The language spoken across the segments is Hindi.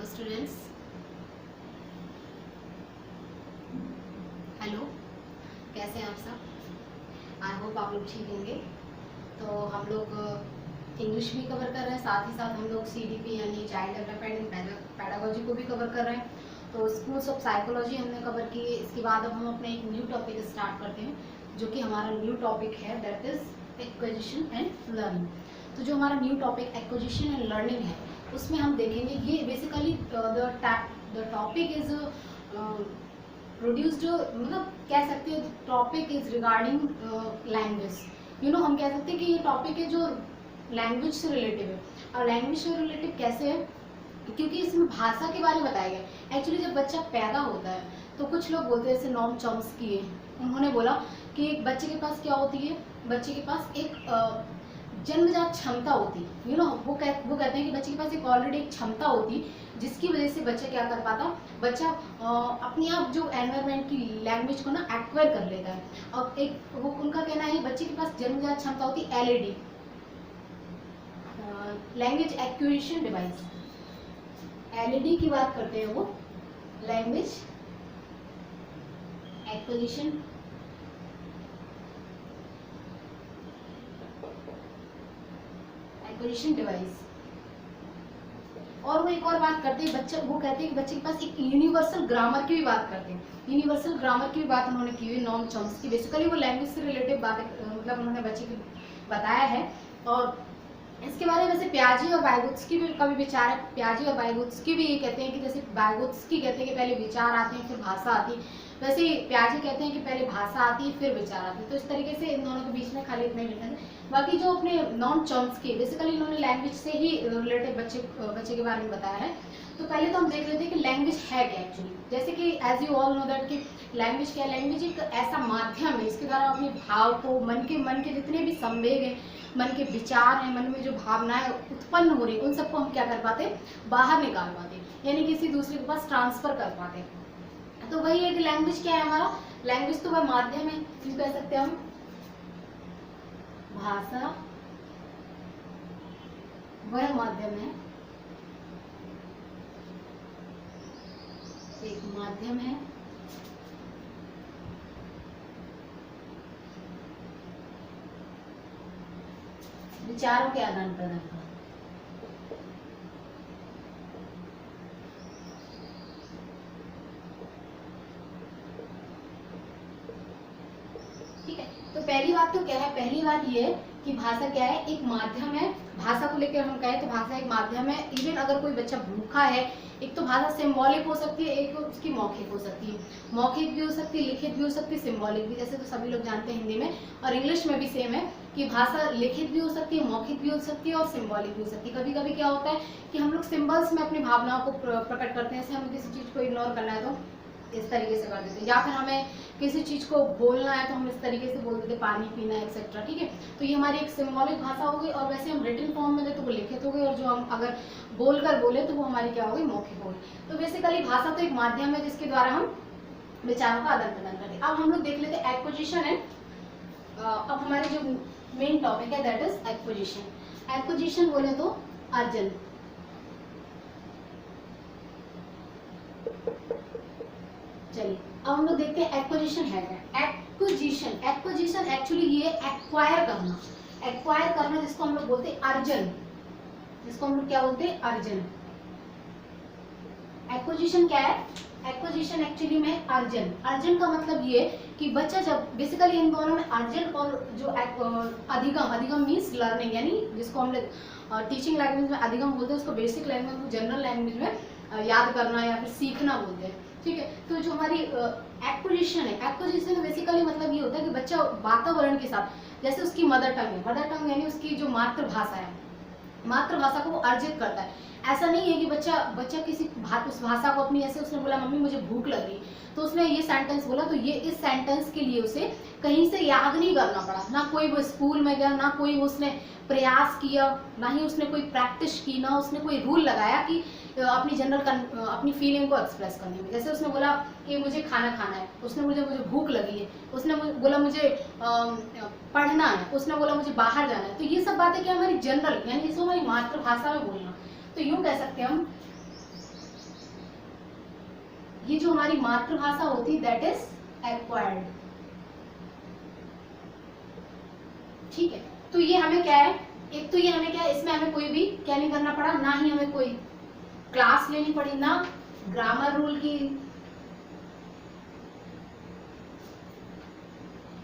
स्टूडेंट्स, हेलो, कैसे हैं आप सब। आई होप आप लोग ठीक होंगे। तो हम लोग इंग्लिश भी कवर कर रहे हैं, साथ ही साथ हम लोग CDP यानी चाइल्ड डेवलपमेंट पैडागोजी को भी कवर कर रहे हैं। तो स्कूल्स ऑफ साइकोलॉजी हमने कवर की। इसके बाद अब हम अपने एक न्यू टॉपिक स्टार्ट करते हैं, जो कि हमारा न्यू टॉपिक है, that is acquisition and learning. तो जो हमारा new topic acquisition and learning है, उसमें हम देखेंगे ये basically the topic is produced, मतलब कह सकते हैं टॉपिक इज रिगार्डिंग लैंग्वेज। हम कह सकते हैं कि ये टॉपिक है जो लैंग्वेज से रिलेटिव है। और लैंग्वेज से रिलेटिव कैसे है, क्योंकि इसमें भाषा के बारे में बताया गया। एक्चुअली जब बच्चा पैदा होता है तो कुछ लोग बोलते हैं, जैसे नॉम चॉम्स्की है, उन्होंने बोला कि एक बच्चे के पास क्या होती है, बच्चे के पास एक जन्मजात क्षमता होती है। वो कहते हैं कि बच्चे के पास एक ऑलरेडी एक क्षमता होती, जिसकी वजह से बच्चा क्या कर पाता, बच्चा अपने आप जो एनवायरनमेंट की लैंग्वेज को ना एक्वायर कर लेता है। अब एक वो उनका कहना है, बच्चे के पास जन्मजात क्षमता होती LAD, language acquisition device. LAD की बात करते हैं वो, लैंग्वेज एक्विजिशन डिवाइस। और वो एक और बात करते हैं, वो कहते हैं कि बच्चे के पास एक यूनिवर्सल ग्रामर की भी बात करते हैं। यूनिवर्सल ग्रामर की भी बात उन्होंने की हुई, नॉम चॉम्स्की। बेसिकली वो लैंग्वेज से रिलेटेड बात, मतलब उन्होंने बच्चे को बताया है। और इसके बारे में वैसे प्याजी और वाइगोत्स्की भी कभी विचार है। प्याजी और वाइगोत्स्की भी ये कहते हैं कि जैसे वाइगोत्स्की कहते हैं कि पहले विचार आते हैं फिर भाषा आती है, वैसे प्याजी कहते हैं कि पहले भाषा आती है फिर विचार आती है। तो इस तरीके से इन दोनों के बीच में खाली इतना ही डिफरेंस है। बाकी जो अपने नॉम चॉम्स्की, बेसिकली इन्होंने लैंग्वेज से ही रिलेटेड बच्चे के बारे में बताया है। तो पहले तो हम देख लेते हैं कि लैंग्वेज है क्या एक्चुअली। जैसे कि as you all know that कि लैंग्वेज क्या है। लैंग्वेज एक ऐसा माध्यम है, इसके द्वारा अपने भाव को, मन के जितने भी संवेग हैं, मन के विचार हैं, मन में जो भावनाएं उत्पन्न हो रही, उन सबको हम क्या कर पाते, बाहर निकाल पाते, यानी किसी दूसरे के पास ट्रांसफर कर पाते। तो वही है कि लैंग्वेज क्या है हमारा। लैंग्वेज तो वह माध्यम है, यूँ कह सकते हैं हम, भाषा वह माध्यम है, एक माध्यम है विचारों के आदान प्रदान का। ठीक है, तो पहली बात तो क्या है, पहली बात ये है कि भाषा क्या है, एक माध्यम है। भाषा को लेकर हम कहें तो भाषा एक माध्यम है। इवन अगर कोई बच्चा भूखा है, एक तो भाषा सिंबॉलिक हो सकती है, एक उसकी मौखिक हो सकती है। मौखिक भी हो सकती है, लिखित भी हो सकती है, सिंबॉलिक भी, जैसे तो सभी लोग जानते हैं हिंदी में। और इंग्लिश में भी सेम है कि भाषा लिखित भी हो सकती है, मौखिक भी हो सकती है और सिंबॉलिक भी हो सकती है। कभी कभी क्या होता है कि हम लोग सिंबल्स में अपनी भावनाओं को प्रकट करते हैं। जैसे हमें किसी चीज़ को इग्नोर करना है तो इस तरीके से कर देते हैं, या फिर हमें किसी चीज़ को बोलना है तो हम इस तरीके से बोल देते, पानी पीना एक्सेट्रा। ठीक है, तो ये हमारी एक सिंबॉलिक भाषा हो गई। और वैसे हम रिटन फॉर्म में दे तो वो लिखित हो गई, और जो हम अगर बोलकर बोले तो वो हमारी क्या हो गई, मौखिक हो गई। तो बेसिकली भाषा तो एक माध्यम है जिसके द्वारा हम विचारों का आदान प्रदान करते हैं। अब हम लोग देख लेते हैं एक्विजिशन एंड, अब हमारे जो मेन टॉपिक है दैट इज एक्विजिशन। एक्विजिशन बोले तो अर्जन। चलिए अब हम लोग देखते हैं एक्विजिशन है क्या। एक्विजिशन एक्चुअली ये एक्वायर करना, एक्वायर करना जिसको हम लोग बोलते हैं अर्जन, जिसको हम लोग क्या बोलते हैं, अर्जन। एक्विजिशन क्या है, एक्विजिशन एक्चुअली में अर्जन। अर्जन का मतलब ये कि बच्चा जब, बेसिकली इन दोनों में अर्जन और जो अधिगम मीन्स लर्निंग, यानी जिसको हम लोग टीचिंग लैंग्वेज में अधिगम बोलते हैं, उसको बेसिक लैंग्वेज में, जनरल लैंग्वेज में याद करना या फिर सीखना बोलते हैं। ठीक है, तो जो हमारी एक्विजिशन है, एक्विजिशन बेसिकली मतलब ये होता है कि बच्चा वातावरण के साथ, जैसे उसकी मदर टंग यानी उसकी जो मातृभाषा है, मातृभाषा को वो अर्जित करता है। ऐसा नहीं है कि बच्चा किसी उस भाषा को अपनी, जैसे उसने बोला मम्मी मुझे भूख लग रही, तो उसने ये सेंटेंस बोला, तो ये इस सेंटेंस के लिए उसे कहीं से याद नहीं करना पड़ा, ना कोई वो स्कूल में गया, ना कोई उसने प्रयास किया, ना ही उसने कोई प्रैक्टिस की, ना उसने कोई रूल लगाया कि अपनी अपनी फीलिंग को एक्सप्रेस करने में। जैसे उसने बोला कि मुझे खाना खाना है, उसने मुझे भूख लगी है, उसने बोला मुझे पढ़ना है, उसने बोला मुझे बाहर जाना है। तो ये सब बातें क्या हमारी जनरल, यानी इसको हमारी मातृभाषा में बोलना। तो यूँ कह सकते हैं हम ये जो हमारी मातृभाषा होती है दैट इज एक्वायर्ड। ठीक है, तो ये हमें क्या है, एक तो ये हमें क्या है, इसमें हमें कोई भी क्या नहीं करना पड़ा, ना ही हमें कोई क्लास लेनी पड़ी, ना ग्रामर रूल की,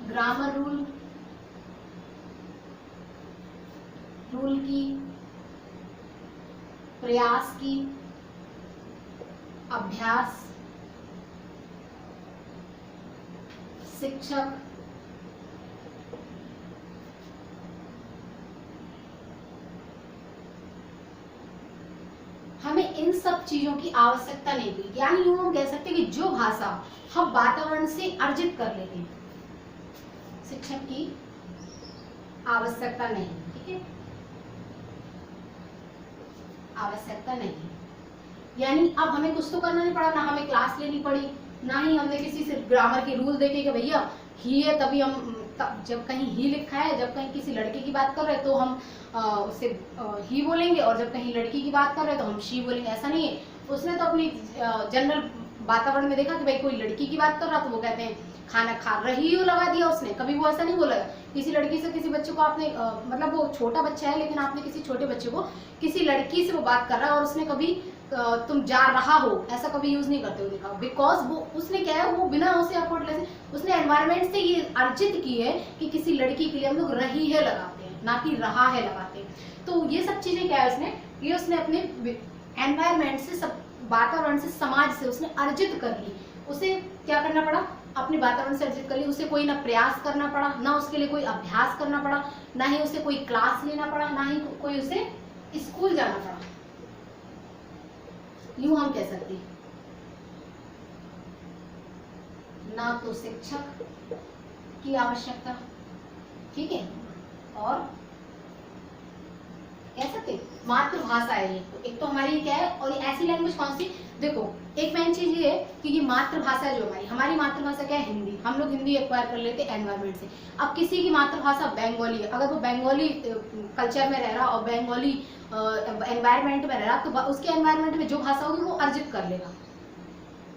ग्रामर रूल की, प्रयास की, अभ्यास, शिक्षक, हमें इन सब चीजों की आवश्यकता नहीं थी। यानी यूं हम कह सकते हैं कि जो भाषा हम वातावरण से अर्जित कर लेते हैं, शिक्षक की आवश्यकता नहीं। ठीक है, आवश्यकता नहीं, यानी अब हमें कुछ तो करना नहीं पड़ा, ना हमें क्लास लेनी पड़ी, ना ही हमने किसी से ग्रामर के रूल देखे कि भैया ही है तभी हम, जब कहीं ही लिखा है, जब कहीं किसी लड़के की बात कर रहे हैं तो हम उससे ही बोलेंगे, और जब कहीं लड़की की बात कर रहे हैं तो हम शी बोलेंगे। ऐसा नहीं है, उसने तो अपनी जनरल वातावरण में देखा कि भाई कोई लड़की की बात कर रहा तो वो कहते हैं खाना खा रही हो लगा दिया उसने, कभी वो ऐसा नहीं बोला। किसी लड़की से किसी बच्चे को आपने मतलब वो छोटा बच्चा है लेकिन आपने किसी छोटे बच्चे को किसी लड़की से वो बात कर रहा है और उसने कभी तुम जा रहा हो ऐसा कभी यूज नहीं करते हुए देखा, बिकॉज वो उसने क्या है, वो बिना उसे एफर्टलेस उसने एनवायरमेंट से ये अर्जित की है कि किसी लड़की के लिए हम लोग रही है लगाते हैं, ना कि रहा है लगाते हैं। तो ये सब चीजें क्या है उसने अपने एनवायरमेंट से, सब वातावरण से, समाज से उसने अर्जित कर ली। उसे क्या करना पड़ा, अपने वातावरण से अर्जित कर ली। उसे कोई ना प्रयास करना पड़ा, ना उसके लिए कोई अभ्यास करना पड़ा, ना ही उसे कोई क्लास लेना पड़ा, ना ही कोई उसे स्कूल जाना पड़ा। यूं हम कह सकते हैं, ना तो शिक्षक की आवश्यकता, ठीक है, और कह सकते मातृभाषा है ये। एक तो हमारी क्या है, और ऐसी लैंग्वेज कौन सी, देखो एक मेन चीज ये है कि ये मातृभाषा जो हमारी मातृभाषा क्या है, हिंदी। हम लोग हिंदी एक्वायर कर लेते हैं एनवायरमेंट से। अब किसी की मातृभाषा बंगाली है, अगर वो बंगाली कल्चर में रह रहा और बंगाली एनवायरमेंट में रह रहा, तो उसके एनवायरमेंट में जो भाषा होगी वो अर्जित कर लेगा,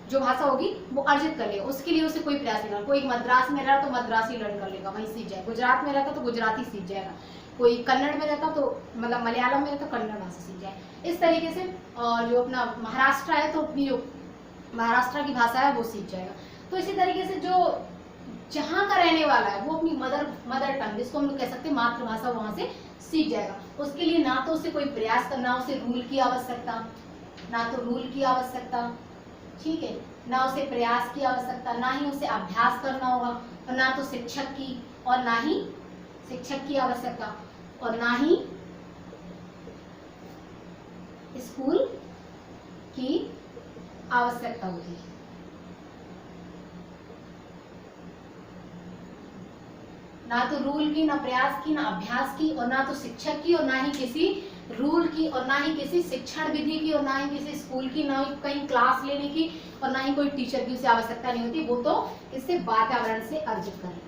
जो भाषा होगी वो अर्जित कर लेगा। उसके लिए उसे कोई प्रयास नहीं करना। कोई मद्रास में रहा तो मद्रासी लर्न कर लेगा, वहीं सीख जाएगा। गुजरात में रहता तो गुजराती सीख जाएगा। कोई कन्नड़ में रहता तो मतलब मलयालम में रहता कन्नड़ भाषा सीख जाए। इस तरीके से और जो अपना महाराष्ट्र है तो अपनी जो महाराष्ट्र की भाषा है वो सीख जाएगा। तो इसी तरीके से जो जहाँ का रहने वाला है वो अपनी मदर टंग, जिसको हम लोग कह सकते हैं मातृभाषा, वहां से सीख जाएगा। उसके लिए ना तो उसे कोई प्रयास करना, उसे रूल की आवश्यकता, ना तो रूल की आवश्यकता, ठीक है, ना उसे प्रयास की आवश्यकता, ना ही उसे अभ्यास करना होगा, और ना तो शिक्षक की, और ना ही शिक्षक की आवश्यकता, और ना ही स्कूल की आवश्यकता होती है। ना तो रूल की, ना प्रयास की, ना अभ्यास की, और ना तो शिक्षक की, और ना ही किसी रूल की, और ना ही किसी शिक्षण विधि की, और ना ही किसी स्कूल की, ना ही कहीं क्लास लेने की, और ना ही कोई टीचर की उसे आवश्यकता नहीं होती। वो तो इससे वातावरण से अर्जित कर लेता है,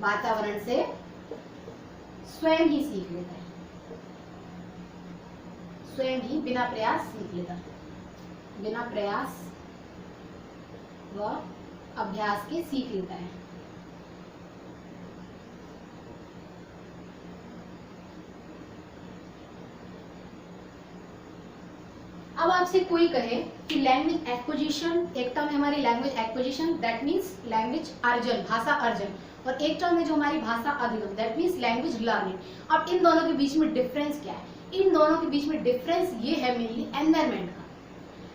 वातावरण से स्वयं ही सीख लेता है, स्वयं ही बिना प्रयास सीख लेता है, बिना प्रयास व अभ्यास के सीख लेता है। अब आपसे कोई कहे कि लैंग्वेज एक्विजिशन, एक टर्म है हमारी language acquisition, that means language अर्जन, भाषा अर्जन, और एक टर्म है जो हमारी भाषा अधिगम, दैट मीन्स लैंग्वेज लर्निंग। अब इन दोनों के बीच में डिफरेंस क्या है? इन दोनों के बीच में डिफरेंस ये है मेनली एनवायरमेंट का।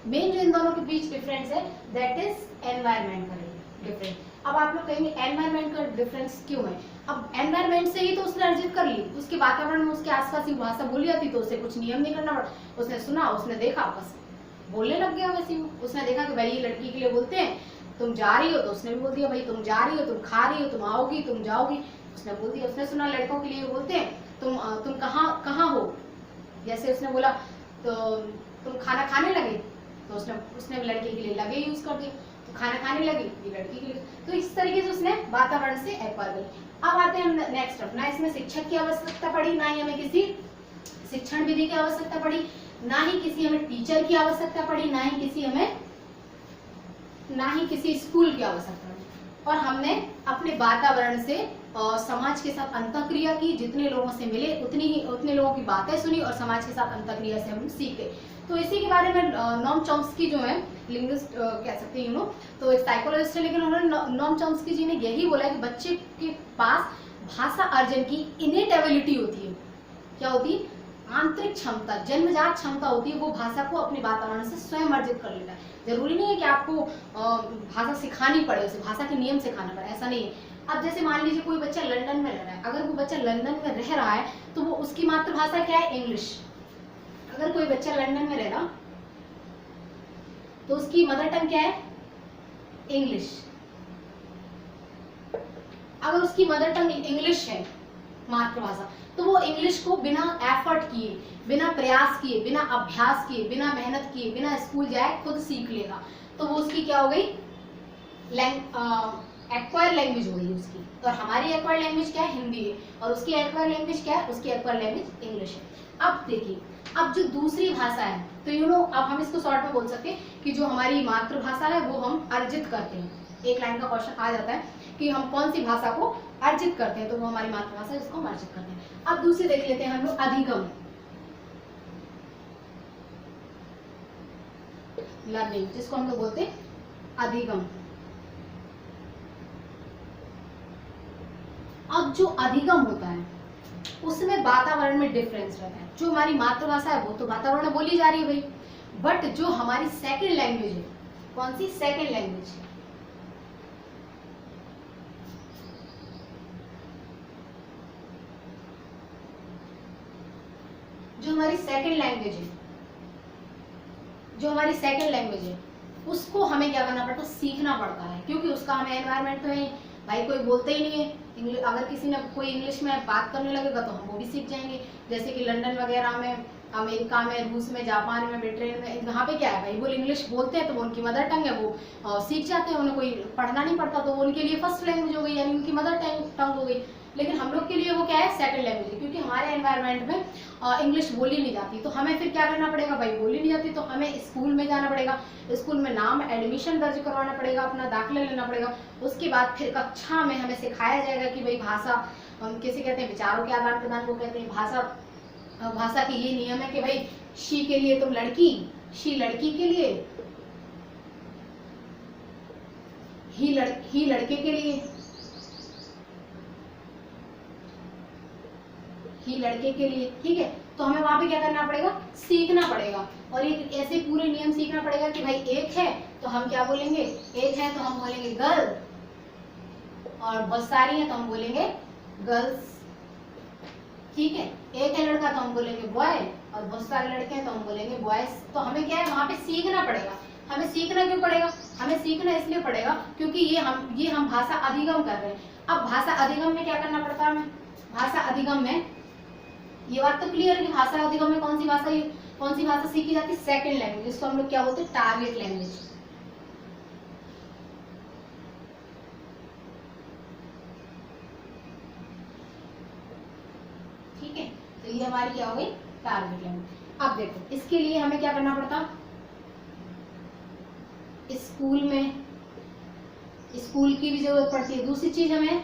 मेन जो इन दोनों के बीच डिफरेंस है दैट इज एनवायरमेंट का डिफरेंस। अब आप लोग कहेंगे एनवायरमेंट का डिफरेंस क्यों है? अब एनवायरमेंट से ही तो उसने अर्जित कर ली, उसके वातावरण में उसके आसपास ही भाषा बोली जाती, तो उसे कुछ नियम नहीं करना पड़ा। उसने सुना, उसने देखा, बस बोलने लग गया। वैसे ही उसने देखा कि भाई ये लड़की के लिए बोलते हैं, तुम जा रही हो, तो उसने भी बोल दिया भाई तुम जा रही हो, तुम खा रही हो, तुम आओगी, तुम जाओगी, उसने बोल दिया। उसने सुना लड़कों के लिए बोलते हैं तुम कहाँ हो, जैसे उसने बोला तो तुम खाना खाने लगे, तो उसने लड़के के लिए लगे यूज कर दिया, तो खाना खाने लगी, ये लड़की के लिए। तो इस तरीके से उसने वातावरण से एक्वायर कर। अब आते हैं नेक्स्ट, ना इसमें शिक्षक की आवश्यकता पड़ी, ना ही हमें किसी शिक्षण विधि की आवश्यकता पड़ी, ना ही किसी हमें टीचर की आवश्यकता पड़ी, ना ही किसी स्कूल की आवश्यकता पड़ी, और हमने अपने वातावरण से और समाज के साथ अंतःक्रिया की, जितने लोगों से मिले उतने लोगों की बातें सुनी और समाज के साथ अंतःक्रिया से हम सीखे। तो इसी के बारे में नॉम चॉम्स्की जो है लिंग्विस्ट कह सकते हैं तो एक साइकोलॉजिस्ट है, लेकिन उन्होंने नॉम चॉम्स्की जी ने यही बोला कि बच्चे के पास भाषा अर्जन की इनेट एबिलिटी होती है। क्या होती है? आंतरिक क्षमता, जन्मजात क्षमता होती है, वो भाषा को अपने वातावरण से स्वयं अर्जित कर लेता है। जरूरी नहीं है कि आपको भाषा सिखानी पड़े, उसे भाषा के नियम सिखाना पड़े, ऐसा नहीं है। अब जैसे मान लीजिए कोई बच्चा लंदन में रह रहा है, अगर वो बच्चा लंदन में रह रहा है तो वो उसकी मातृभाषा क्या है? इंग्लिश। अगर कोई बच्चा लंदन में रह रहा तो उसकी मदर टंग क्या है? इंग्लिश। अगर उसकी मदर टंग इंग्लिश है, मातृभाषा, तो वो इंग्लिश को बिना एफर्ट किए, बिना प्रयास किए, बिना अभ्यास किए, बिना मेहनत किए, बिना स्कूल जाए खुद सीख लेगा। तो वो उसकी क्या हो गई? एक्वायर लैंग्वेज हो गई उसकी। और हमारी एक्वायर लैंग्वेज क्या है? हिंदी है। और उसकी एक्वायर लैंग्वेज क्या है? उसकी एक्वायर लैंग्वेज इंग्लिश है। अब देखिए, अब जो दूसरी भाषा है, तो अब हम इसको शॉर्ट में बोल सकते हैं कि जो हमारी मातृभाषा है वो हम अर्जित करते हैं। एक लाइन का क्वेश्चन आ जाता है कि हम कौन सी भाषा को अर्जित करते हैं, तो वो हमारी मातृभाषा है जिसको हम अर्जित करते हैं। अब दूसरी देख लेते हैं हम लोग, अधिगम लर्निंग, जिसको हम लोग बोलते हैं अधिगम। अब जो अधिगम होता है उसमें वातावरण में डिफरेंस रहता है। जो हमारी मातृभाषा है वो तो वातावरण में बोली जा रही है भाई, बट जो हमारी सेकंड लैंग्वेज है, कौन सी? Second language. जो हमारी सेकंड लैंग्वेज है उसको हमें क्या करना पड़ता है? सीखना पड़ता है, क्योंकि उसका हमें एनवायरनमेंट तो है भाई, कोई बोलते ही नहीं है। अगर किसी ने कोई इंग्लिश में बात करने लगेगा तो हम वो भी सीख जाएंगे। जैसे कि लंदन वगैरह में, अमेरिका में, रूस में, जापान में, ब्रिटेन में, वहाँ पे क्या है भाई, वो इंग्लिश बोलते हैं तो वो उनकी मदर टंग है, वो सीख जाते हैं, उन्हें कोई पढ़ना नहीं पड़ता, तो वो उनके लिए फर्स्ट लैंग्वेज हो गई, यानी उनकी मदर टंग हो गई। लेकिन हम लोग के लिए वो क्या है? सेकंड लैंग्वेज है, क्योंकि हमारे एनवायरनमेंट में इंग्लिश बोली नहीं जाती। तो हमें फिर क्या करना पड़ेगा भाई? बोली नहीं जाती तो हमें स्कूल में जाना पड़ेगा, स्कूल में नाम एडमिशन दर्ज करवाना पड़ेगा, अपना दाखिला लेना पड़ेगा। उसके बाद फिर कक्षा में हमें सिखाया जाएगा कि भाई भाषा किसे कहते हैं? विचारों के आदान प्रदान को कहते हैं। भाषा के ये नियम है कि भाई शी के लिए तुम लड़की, शी लड़की के लिए, ही लड़के के लिए, ही लड़के के लिए, ठीक है। तो हमें वहां पे क्या करना पड़ेगा? सीखना पड़ेगा। और एक ऐसे पूरे नियम सीखना पड़ेगा कि भाई एक है तो हम क्या बोलेंगे? एक है तो हम बोलेंगे गर्ल, और बहुत सारी है तो हम बोलेंगे गर्ल्स, ठीक है। एक है लड़का तो हम बोलेंगे बॉय, और बहुत सारे लड़के हैं तो हम बोलेंगे बॉयज। तो हमें क्या है? वहां पे सीखना पड़ेगा। हमें सीखना क्यों पड़ेगा? हमें सीखना इसलिए पड़ेगा क्योंकि ये हम भाषा अधिगम कर रहे हैं। अब भाषा अधिगम में क्या करना पड़ता है हमें? भाषा अधिगम में ये बात तो क्लियर है कि भाषा अधिगम में कौन सी भाषा सीखी जाती है? सेकंड लैंग्वेज, जिसको हम लोग क्या बोलते हैं? Target language. ठीक है, तो ये हमारी क्या हो गई? Target language. अब देखो, इसके लिए हमें क्या करना पड़ता? स्कूल की भी जरूरत पड़ती है। दूसरी चीज हमें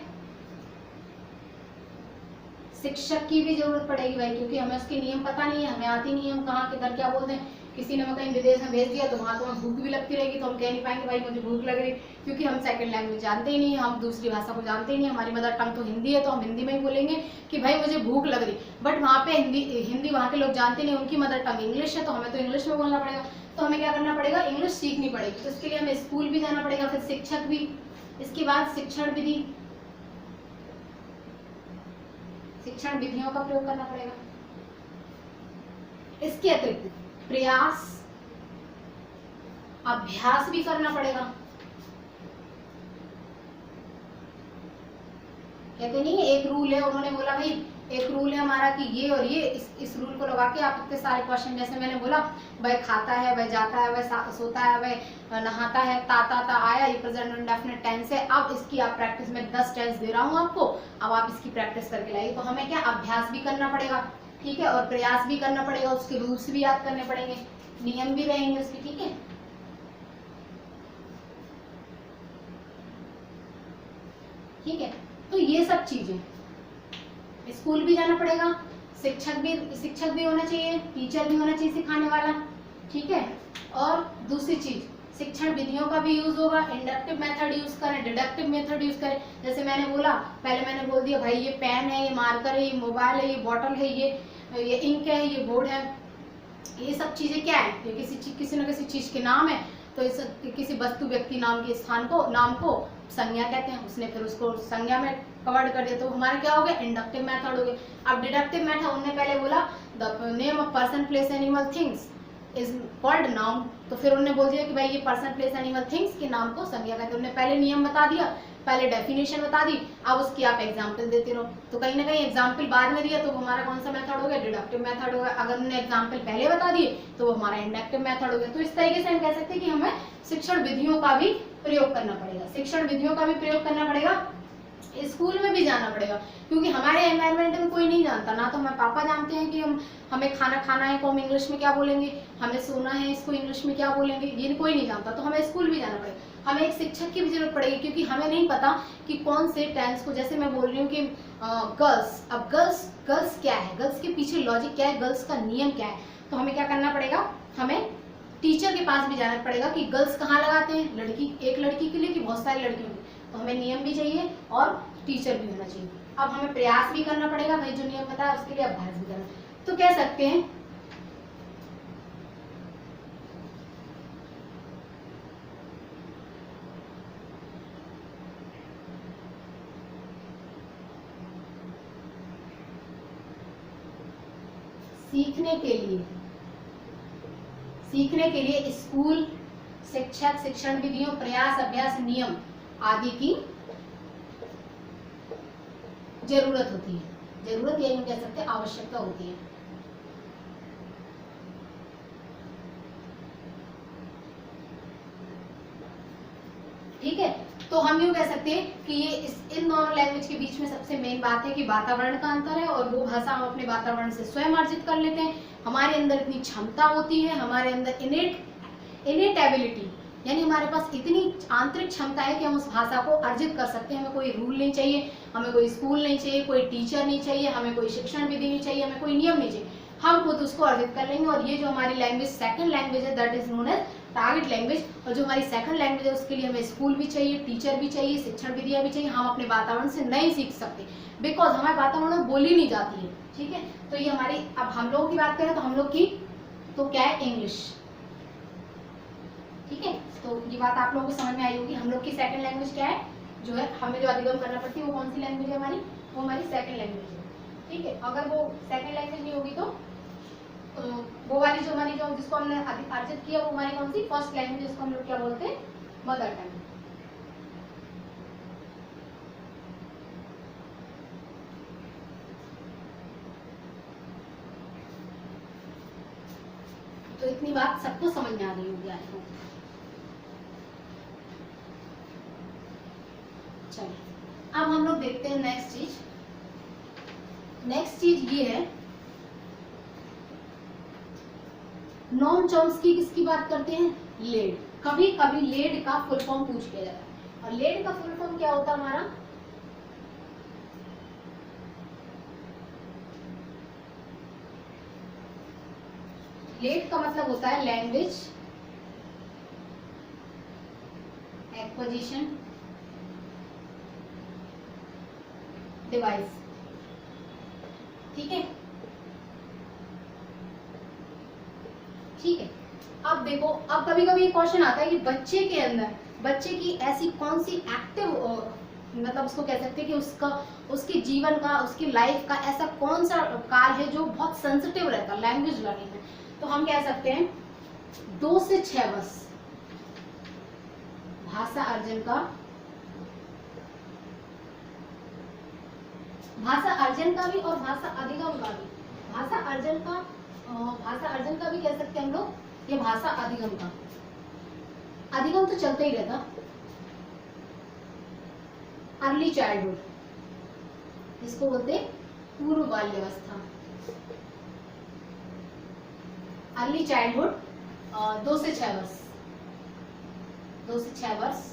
शिक्षक की भी जरूरत पड़ेगी भाई, क्योंकि हमें उसके नियम पता नहीं है, हमें आती नहीं है, हम कहाँ किधर क्या बोलते हैं। किसी ने हमें कहीं विदेश में भेज दिया तो वहाँ तो हमें भूख भी लगती रहेगी, तो हम कह नहीं पाएंगे भाई मुझे भूख लग रही, क्योंकि हम सेकंड लैंग्वेज जानते ही नहीं, हम दूसरी भाषा को जानते ही नहीं। हमारी मदर टंग तो हिंदी है तो हम हिंदी में ही बोलेंगे कि भाई मुझे भूख लग रही, बट वहाँ पे हिंदी वहाँ के लोग जानते नहीं, उनकी मदर टंग इंग्लिश है, तो हमें तो इंग्लिश में बोलना पड़ेगा। तो हमें क्या करना पड़ेगा? इंग्लिश सीखनी पड़ेगी। तो इसके लिए हमें स्कूल भी जाना पड़ेगा, फिर शिक्षक भी, इसके बाद शिक्षण विधियों का प्रयोग करना पड़ेगा। इसके अतिरिक्त प्रयास, अभ्यास भी करना पड़ेगा। कहते नहीं है एक रूल है, उन्होंने बोला भाई एक रूल है हमारा कि ये और ये, इस रूल को लगा के आप इतने सारे क्वेश्चन, जैसे मैंने बोला वह खाता है, वह जाता है, वह सोता है, वह नहाता है, ता आया, ये प्रेजेंट इंडेफिनिट टेंस है। अब इसकी आप प्रैक्टिस में 10 टेंस दे रहा हूँ आपको, अब आप इसकी प्रैक्टिस करके लाइए। तो हमें क्या? अभ्यास भी करना पड़ेगा, ठीक है, और प्रयास भी करना पड़ेगा, उसके रूल्स भी याद करने पड़ेंगे, नियम भी रहेंगे उसके, ठीक है। ठीक है, तो ये सब चीजें, स्कूल भी जाना पड़ेगा, शिक्षक भी होना चाहिए, टीचर भी होना चाहिए सिखाने वाला, ठीक है। और दूसरी चीज, शिक्षण विधियों का भी यूज होगा, इंडक्टिव मेथड यूज करें, डिडक्टिव मेथड यूज करें। जैसे मैंने बोला, पहले मैंने बोल दिया भाई ये पेन है, ये मार्कर है, ये मोबाइल है, ये बॉटल है, ये इंक है, ये बोर्ड है, ये सब चीजें क्या है, ये किसी न किसी चीज के नाम है। तो इस किसी वस्तु व्यक्ति नाम के नाम को संज्ञा कहते हैं, उसने फिर उसको संज्ञा में कवर्ड कर दिया, तो हमारा क्या हो गया, इंडक्टिव मेथड हो गया। अब डिडक्टिव मेथड, उन्होंने पहले बोला the name of person place animal things is called noun, तो फिर उन्होंने बोल दिया कि भाई ये पर्सन प्लेस एनिमल थिंग्स के नाम को संज्ञा कहते हैं। उन्होंने पहले नियम बता दिया, पहले डेफिनेशन बता दी, अब उसकी आप एग्जाम्पल देते रहो। तो कहीं ना कहीं एग्जाम्पल बाद में दिया तो वो हमारा कौन सा मेथड हो गया, डिडक्टिव मेथड हो गया। अगर उन्होंने एग्जाम्पल पहले बता दिए तो वो हमारा इंडक्टिव मेथड हो गया। तो इस तरीके से हम कह सकते हैं कि हमें शिक्षण विधियों का भी प्रयोग करना पड़ेगा, शिक्षण विधियों का भी प्रयोग करना पड़ेगा, स्कूल में भी जाना पड़ेगा, क्योंकि हमारे एनवायरनमेंट में कोई नहीं जानता, ना तो हमारे पापा जानते हैं कि हमें खाना खाना है को हम इंग्लिश में क्या बोलेंगे, हमें सोना है इसको इंग्लिश में क्या बोलेंगे, ये कोई नहीं जानता। तो हमें स्कूल भी जाना पड़ेगा, हमें एक शिक्षक की भी जरूरत पड़ेगी, क्योंकि हमें नहीं पता कि कौन से टेंस को, जैसे मैं बोल रही हूँ कि गर्ल्स, अब गर्ल्स क्या है, गर्ल्स के पीछे लॉजिक क्या है, गर्ल्स का नियम क्या है। तो हमें क्या करना पड़ेगा, हमें टीचर के पास भी जाना पड़ेगा कि गर्ल्स कहाँ लगाते हैं, एक लड़की के लिए कि बहुत सारी लड़कियों के लिए। तो हमें नियम भी चाहिए और टीचर भी होना चाहिए। अब हमें प्रयास भी करना पड़ेगा, भाई जो नियम बताया उसके लिए अभ्यास भी करना। तो कह सकते हैं सीखने के लिए स्कूल, शिक्षक, शिक्षण विधियों, प्रयास, अभ्यास, नियम आदि की जरूरत होती है, जरूरत यही कह सकते हैं आवश्यकता होती है। ठीक है, तो हम यूँ कह सकते हैं कि ये इन दोनों लैंग्वेज के बीच में सबसे मेन बात है कि वातावरण का अंतर है, और वो भाषा हम अपने वातावरण से स्वयं अर्जित कर लेते हैं। हमारे अंदर इतनी क्षमता होती है, हमारे अंदर इनेट एबिलिटी, यानी हमारे पास इतनी आंतरिक क्षमता है कि हम उस भाषा को अर्जित कर सकते हैं। हमें कोई रूल नहीं चाहिए, हमें कोई स्कूल नहीं चाहिए, कोई टीचर नहीं चाहिए, हमें कोई शिक्षण विधि नहीं चाहिए, हमें कोई नियम नहीं चाहिए, हम खुद उसको अर्जित कर लेंगे। और ये जो हमारी लैंग्वेज सेकंड लैंग्वेज है, that is known as target language. और जो हमारी सेकंड लैंग्वेज है उसके लिए हमें स्कूल भी चाहिए, टीचर भी चाहिए, शिक्षण विधियाँ भी चाहिए। हम अपने वातावरण से नहीं सीख सकते, बिकॉज हमारे वातावरण में बोली नहीं जाती है। ठीक है, तो ये हमारी, अब हम लोगों की बात करें तो हम लोग की तो क्या है, इंग्लिश। ठीक है, तो ये बात आप लोगों को समझ में आई होगी। हम लोग की सेकंड लैंग्वेज क्या है, जो है हमें जो अधिगम करना पड़ती है वो कौन सी लैंग्वेज है हमारी, वो हमारी सेकंड लैंग्वेज है। ठीक है, अगर वो सेकंड लैंग्वेज नहीं होगी तो वो वाली जो हमारी जो जिसको हमने अर्जित किया वो हमारी कौन सी, फर्स्ट लैंग्वेज, जिसको हम लोग क्या बोलते हैं, मदर टंग। तो इतनी बात सबको समझ में आ रही होगी आज को। चलिए, अब हम लोग देखते हैं नेक्स्ट चीज। नेक्स्ट चीज ये है, नॉन चॉम्स्की किसकी बात करते हैं, लेड। कभी कभी लेड का फुल फॉर्म पूछ लिया जाता है, और लेड का फुल फॉर्म क्या होता है हमारा, लेड का मतलब होता है लैंग्वेज एक्विजिशन डिवाइस। ठीक है, ठीक है। अब देखो, अब कभी कभी क्वेश्चन आता है कि बच्चे के अंदर, बच्चे की ऐसी कौन सी एक्टिव, मतलब उसको कह सकते हैं कि उसके जीवन का, उसकी लाइफ का ऐसा कौन सा काल है जो बहुत सेंसिटिव रहता है लैंग्वेज लर्निंग में। तो हम कह सकते हैं 2 से 6 वर्ष भाषा अर्जन का, भाषा अर्जन का भी और भाषा अधिगम का भी, भाषा अर्जन का भी कह सकते हैं हम लोग, ये भाषा अधिगम का, अधिगम तो चलता ही रहता, अर्ली चाइल्डहुड, इसको बोलते हैं पूर्व बाल्यावस्था। अर्ली चाइल्डहुड 2 से 6 वर्ष, 2 से 6 वर्ष।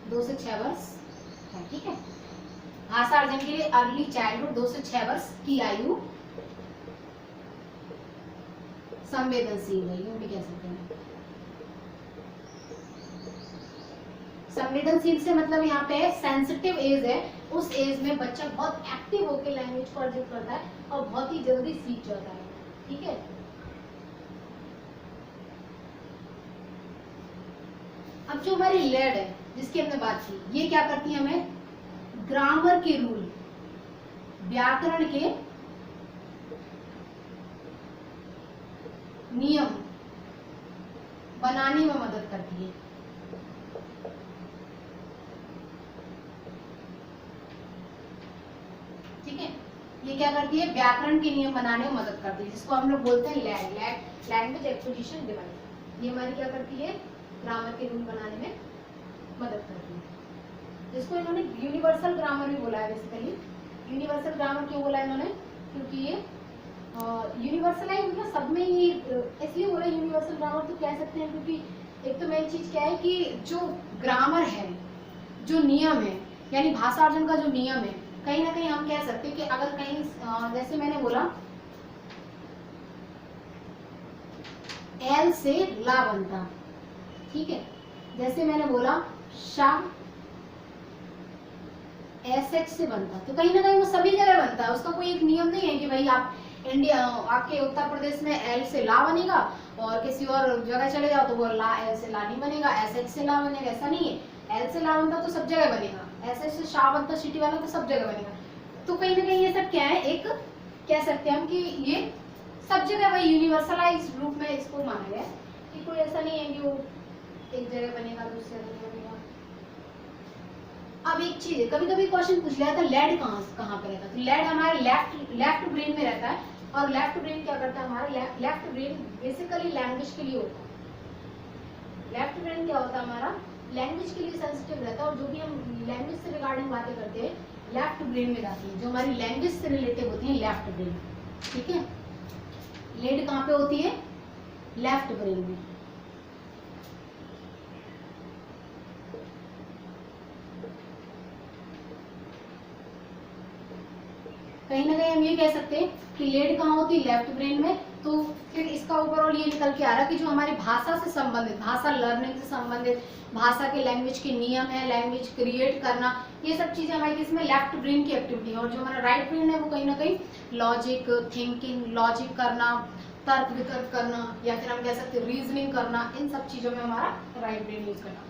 दो से 6 वर्ष है, ठीक है। भाषा अर्जन के लिए अर्ली चाइल्डहुड 2 से 6 वर्ष की आयु संवेदनशील है, यूं भी कह सकते हैं। संवेदनशील से मतलब यहाँ पे सेंसिटिव एज है, उस एज में बच्चा बहुत एक्टिव होकर लैंग्वेज को अर्जित करता है और बहुत ही जल्दी सीख जाता है, ठीक है। अब जो हमारी लेड है जिसकी हमने बात की, ये क्या करती है, हमें ग्रामर के रूल, व्याकरण के नियम बनाने में मदद करती है, ठीक है। ये क्या करती है, व्याकरण के नियम बनाने में मदद करती है, जिसको हम लोग बोलते हैं लैंग्वेज एक्विजिशन डिवाइस। ये हमारी क्या करती है, ग्रामर के रूल बनाने में मदद करती है, जिसको इन्होंने यूनिवर्सल ग्रामर भी बोला है। बेसिकली यूनिवर्सल ग्रामर क्यों बोला है इन्होंने, क्योंकि ये यूनिवर्सल है, मतलब सब में ही इसलिए बोला यूनिवर्सल ग्रामर तो कह सकते हैं, क्योंकि एक तो मेन चीज क्या है कि जो ग्रामर है, जो नियम है, यानी भाषा अर्जन का जो नियम है, कहीं ना कहीं हम कह सकते हैं कि अगर कहीं जैसे मैंने बोला एल से ला बनता, ठीक है, जैसे मैंने बोला शाह एसएच से बनता, तो कहीं ना कहीं वो सभी जगह बनता है, उसका कोई एक नियम नहीं है कि भाई आप इंडिया, आपके उत्तर प्रदेश में एल से ला बनेगा और किसी और जगह चले जाओ तो वो ला एल से ला नहीं बनेगा, एसएच से ला बनेगा, ऐसा नहीं है। एल से ला बनता तो सब जगह बनेगा, एसएच से शाह बनता सिटी वाला तो सब जगह बनेगा। तो कहीं ना कहीं ये सब क्या है, एक कह सकते हैं हम कि ये सब जगह वही यूनिवर्सलाइज रूप में इसको माना गया है, कि कोई ऐसा नहीं है कि वो एक जगह बनेगा दूसरी जगह बनेगा। अब एक चीज है, कभी कभी क्वेश्चन पूछ लिया था लेड कहाँ पे रहता है, तो लेड हमारे लेफ्ट ब्रेन में रहता है, और लेफ्ट ब्रेन क्या करता है, हमारा लेफ्ट ब्रेन बेसिकली लैंग्वेज के लिए होता है। लेफ्ट ब्रेन क्या होता है, हमारा लैंग्वेज के लिए सेंसिटिव रहता है, और जो भी हम लैंग्वेज से रिगार्डिंग बातें करते हैं लेफ्ट ब्रेन में जाती है, जो हमारी लैंग्वेज से रिलेटेड होती है लेफ्ट ब्रेन, ठीक है। लेड कहाँ पे होती है, लेफ्ट ब्रेन में। कहीं ना कहीं हम ये कह सकते हैं कि लेड कहाँ होती है, लेफ्ट ब्रेन में। तो फिर इसका ओवरऑल ये निकल के आ रहा है कि जो हमारी भाषा से संबंधित, भाषा लर्निंग से संबंधित, भाषा के लैंग्वेज के नियम है, लैंग्वेज क्रिएट करना, ये सब चीजें हमारी किसमें, लेफ्ट ब्रेन की एक्टिविटी है। और जो हमारा राइट ब्रेन है वो कहीं ना कहीं लॉजिक, थिंकिंग, लॉजिक करना, तर्क वितर्क करना, या फिर हम कह सकते हैं रीजनिंग करना, इन सब चीजों में हमारा राइट ब्रेन यूज करना।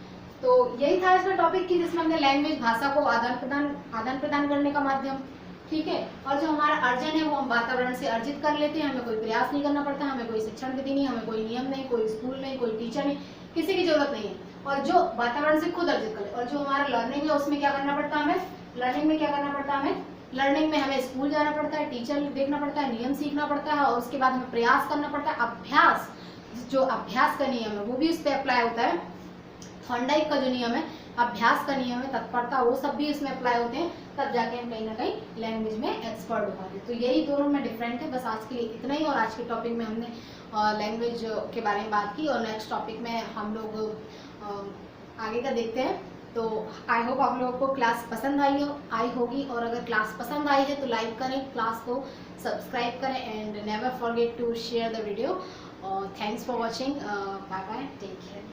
तो यही था इसका टॉपिक की जिसमें हमने लैंग्वेज, भाषा को आदान प्रदान करने का माध्यम, ठीक है। और जो हमारा अर्जन है वो हम वातावरण से अर्जित कर लेते हैं, हमें कोई प्रयास नहीं करना पड़ता, हमें कोई शिक्षण विधि नहीं, हमें कोई नियम नहीं, कोई स्कूल नहीं, कोई टीचर नहीं, किसी की जरूरत नहीं है। और जो वातावरण से खुद अर्जित करे। और जो हमारा लर्निंग है उसमें क्या करना पड़ता है हमें, लर्निंग में क्या करना पड़ता है हमें, लर्निंग में हमें स्कूल जाना पड़ता है, टीचर देखना पड़ता है, नियम सीखना पड़ता है, और उसके बाद हमें प्रयास करना पड़ता है। अभ्यास, जो अभ्यास का नियम है वो भी उस पर अप्लाई होता है। थॉर्नडाइक का जो नियम है, अभ्यास का नियम है, तत्परता, वो सब भी इसमें अप्लाई होते हैं, तब जाके हम कहीं ना कहीं लैंग्वेज में एक्सपर्ट हो पाते हैं। तो यही दोनों में डिफरेंट है। बस आज के लिए इतना ही। और आज के टॉपिक में हमने लैंग्वेज के बारे में बात की, और नेक्स्ट टॉपिक में हम लोग आगे का देखते हैं। तो आई होप आप लोगों को क्लास पसंद आई होगी, और अगर क्लास पसंद आई है तो लाइक करें, क्लास को सब्सक्राइब करें, and never forget to share the video. Thanks for watching, bye bye, take care.